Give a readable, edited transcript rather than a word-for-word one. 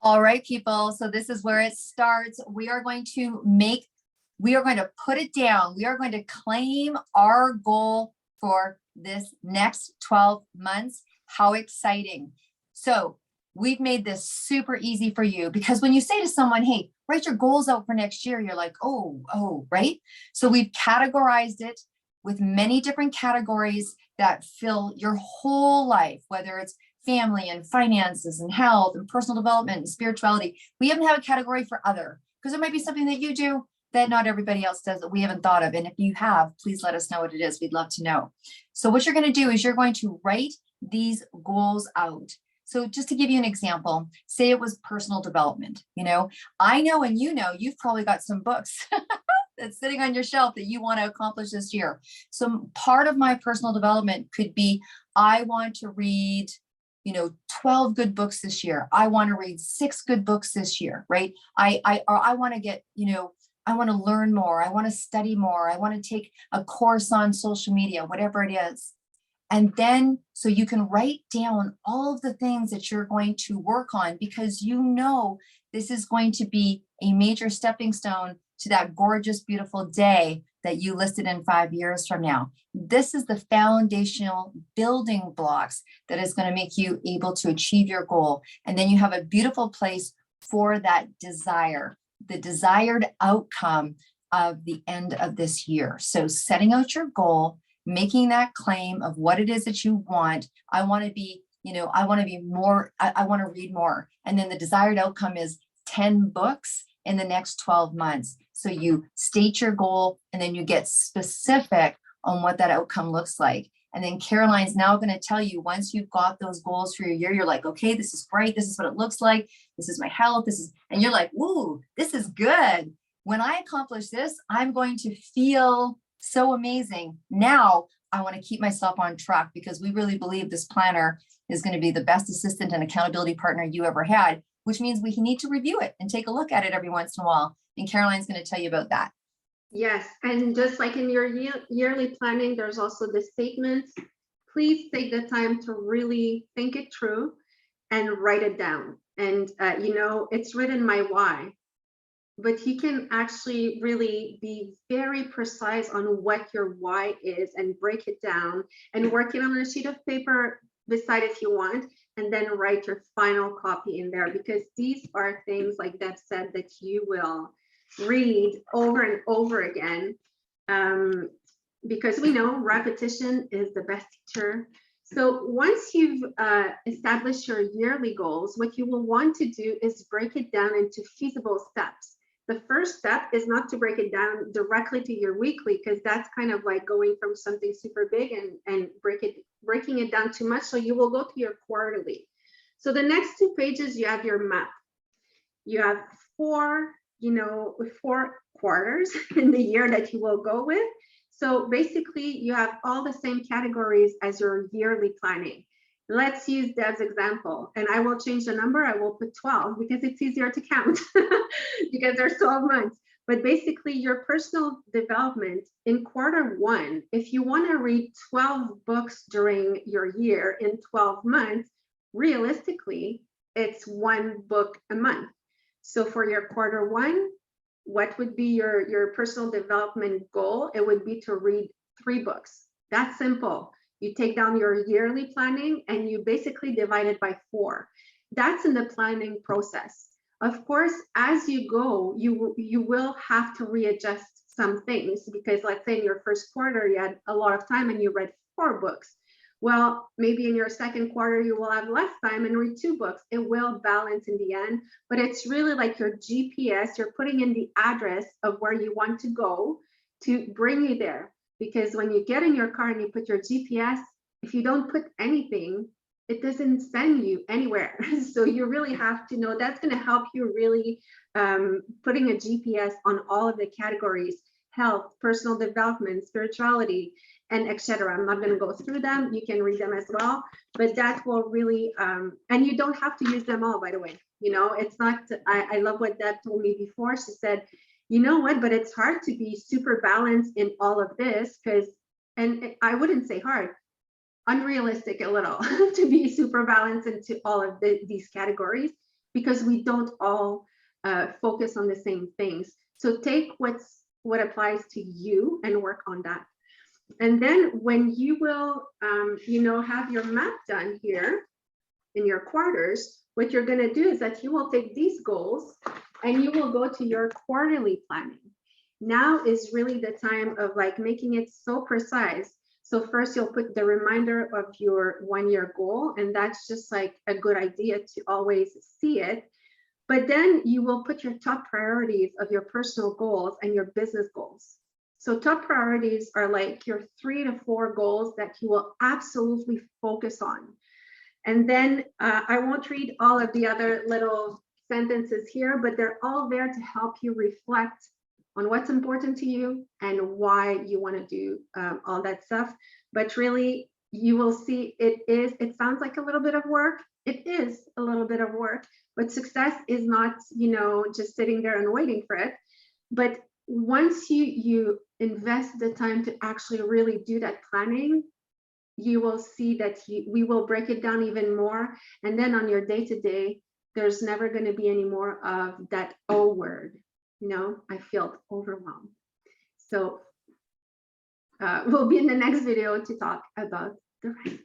All right, people. So this is where it starts. We are going to put it down. We are going to claim our goal for this next 12 months. How exciting. So we've made this super easy for you, because when you say to someone, hey, write your goals out for next year, you're like, oh, right? So we've categorized it with many different categories that fill your whole life, whether it's family and finances and health and personal development and spirituality. We even have a category for other, because there might be something that you do that not everybody else does that we haven't thought of. And if you have, please let us know what it is. We'd love to know. So what you're going to do is you're going to write these goals out. So just to give you an example, say it was personal development. I know, and you've probably got some books that's sitting on your shelf that you want to accomplish this year. So part of my personal development could be, I want to read 12 good books this year. I want to read 6 good books this year, right? I want to get, I want to learn more. I want to study more. I want to take a course on social media, whatever it is. And then, so you can write down all of the things that you're going to work on, because this is going to be a major stepping stone to that gorgeous, beautiful day that you listed in 5 years from now. This is the foundational building blocks that is going to make you able to achieve your goal. And then you have a beautiful place for that desire, the desired outcome of the end of this year. So setting out your goal, making that claim of what it is that you want. I want to be more, I want to read more. And then the desired outcome is 10 books in the next 12 months. So you state your goal, and then you get specific on what that outcome looks like. And then Caroline's now going to tell you, once you've got those goals for your year, you're like, okay, this is great. This is what it looks like. This is my health. And you're like, ooh, this is good. When I accomplish this, I'm going to feel so amazing. Now I want to keep myself on track, because we really believe this planner is going to be the best assistant and accountability partner you ever had, which means we need to review it and take a look at it every once in a while. And Caroline's going to tell you about that. Yes, and just like in your yearly planning, there's also the statements. Please take the time to really think it through and write it down. And it's written my why, but you can actually really be very precise on what your why is and break it down and work it on a sheet of paper beside if you want, and then write your final copy in there, because these are things, like Deb said, that you will read over and over again, because we know repetition is the best teacher. So once you've established your yearly goals, what you will want to do is break it down into feasible steps. The first step is not to break it down directly to your weekly, because that's kind of like going from something super big and breaking it down too much. So you will go to your quarterly. So the next 2 pages, you have your map. You have 4 quarters in the year that you will go with. So basically you have all the same categories as your yearly planning. Let's use Deb's example, and I will change the number. I will put 12 because it's easier to count because there's 12 months. But basically your personal development in Q1, if you want to read 12 books during your year in 12 months, realistically, it's 1 book a month. So for your Q1, what would be your personal development goal? It would be to read 3 books. That's simple. You take down your yearly planning and you basically divide it by 4. That's in the planning process. Of course, as you go, you will have to readjust some things, because let's say in your first quarter, you had a lot of time and you read 4 books. Well, maybe in your second quarter, you will have less time and read 2 books. It will balance in the end, but it's really like your GPS. You're putting in the address of where you want to go to bring you there. Because when you get in your car and you put your GPS, if you don't put anything, it doesn't send you anywhere. So you really have to know. That's going to help you really putting a GPS on all of the categories: health, personal development, spirituality, and etc. I'm not going to go through them. You can read them as well, but that will really, and you don't have to use them all, by the way. It's not, I love what Deb told me before. She said, you know what, but it's hard to be super balanced in all of this, because, and I wouldn't say hard, unrealistic a little to be super balanced into all of these categories. because we don't all focus on the same things. So take what applies to you and work on that. And then when you will, have your map done here in your quarters, what you're going to do is that you will take these goals and you will go to your quarterly planning. Now is really the time of like making it so precise. So first you'll put the reminder of your 1-year goal, and that's just like a good idea to always see it. But then you will put your top priorities of your personal goals and your business goals. So top priorities are like your 3 to 4 goals that you will absolutely focus on. And then I won't read all of the other little sentences here, but they're all there to help you reflect on what's important to you and why you want to do all that stuff. But really, you will see it sounds like a little bit of work. It is a little bit of work, but success is not, just sitting there and waiting for it. But once you invest the time to actually really do that planning, you will see that we will break it down even more. And then on your day-to-day, there's never going to be any more of that O word. I feel overwhelmed. So we'll be in the next video to talk about the rest.